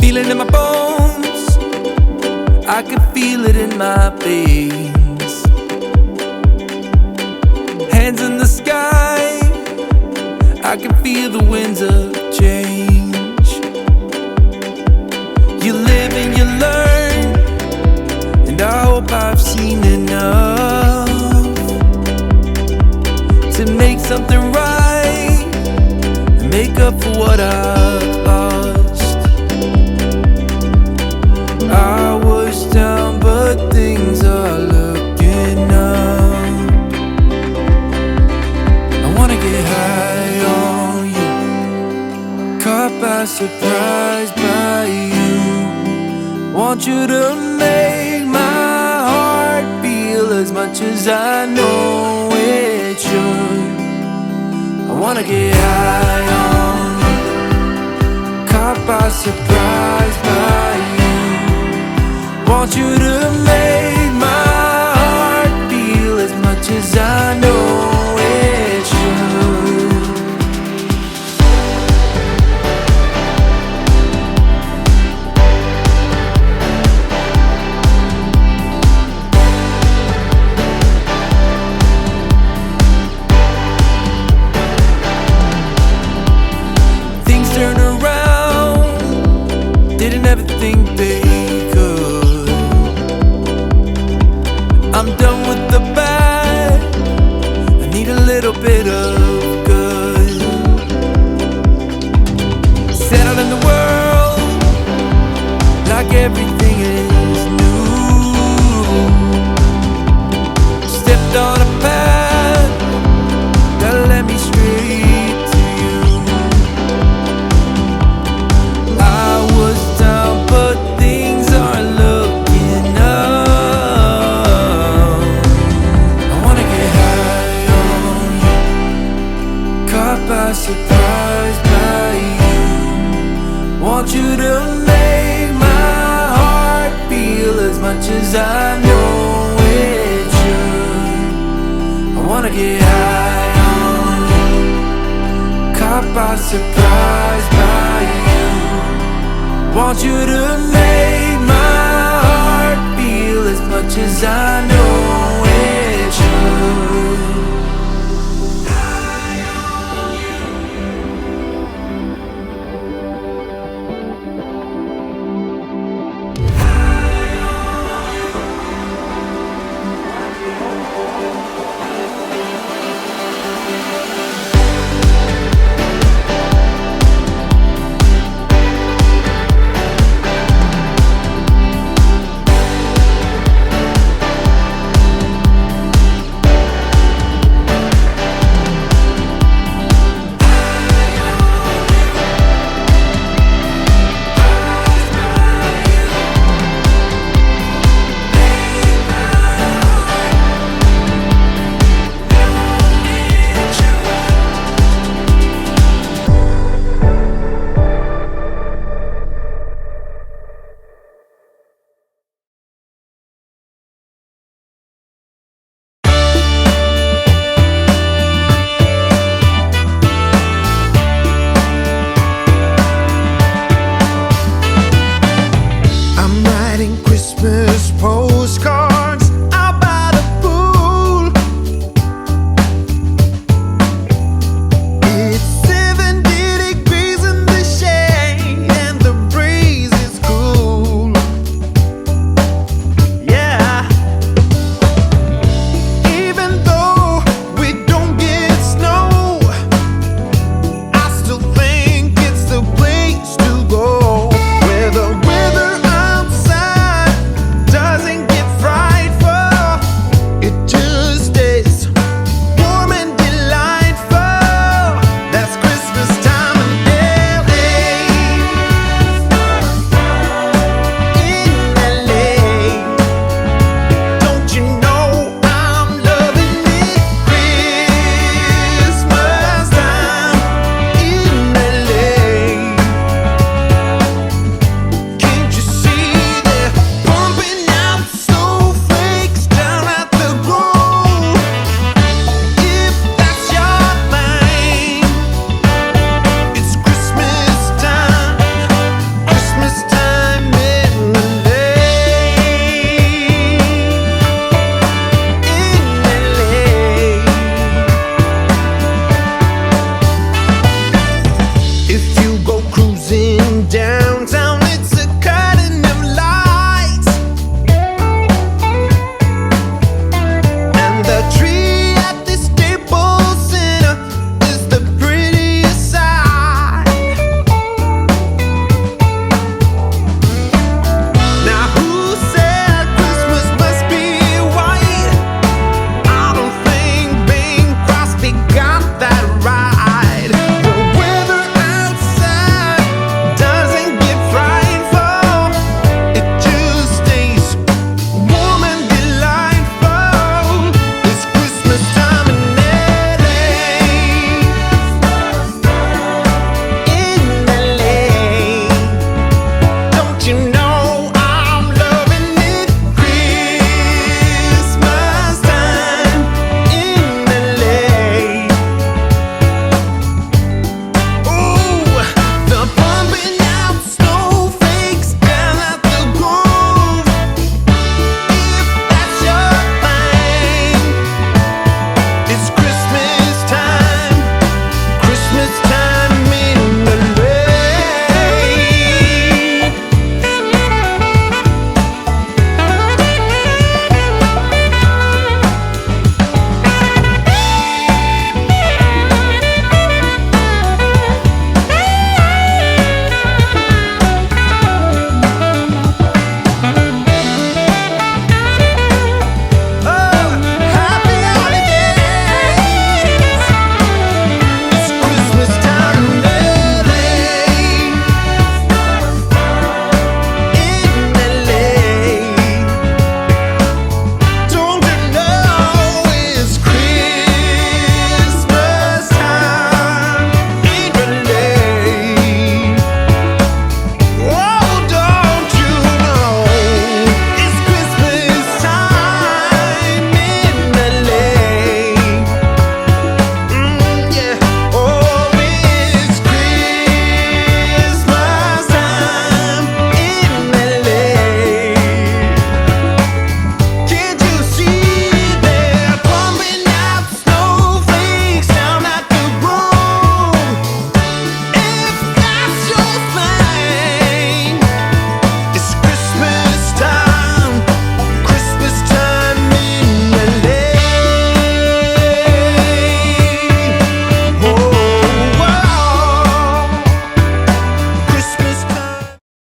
Feel it in my bones, I can feel it in my veins. Hands in the sky, I can feel the winds of change. You live and you learn, and I hope I've seen enough to make something right and make up for what I've lost. I was down, but things are looking up. I wanna get high on you, caught by surprise by you. Want you to make my heart feel as much as I know it should. I wanna get high on you, caught by surprise by you. Want you to make my heart feel as much as I know it should. Things turn around, didn't ever think they could. I'm done with the bad, I need a little bit of good. Settled in the world, like everything is new. Stepped on a path that led me straight to you. I was down, but things are looking up. I wanna get high on you, caught by surprise by you. Want you to make my heart feel as much as I know it should. I wanna get high on you, caught by surprise by you. Want you to make my heart feel as much as I know it should. down.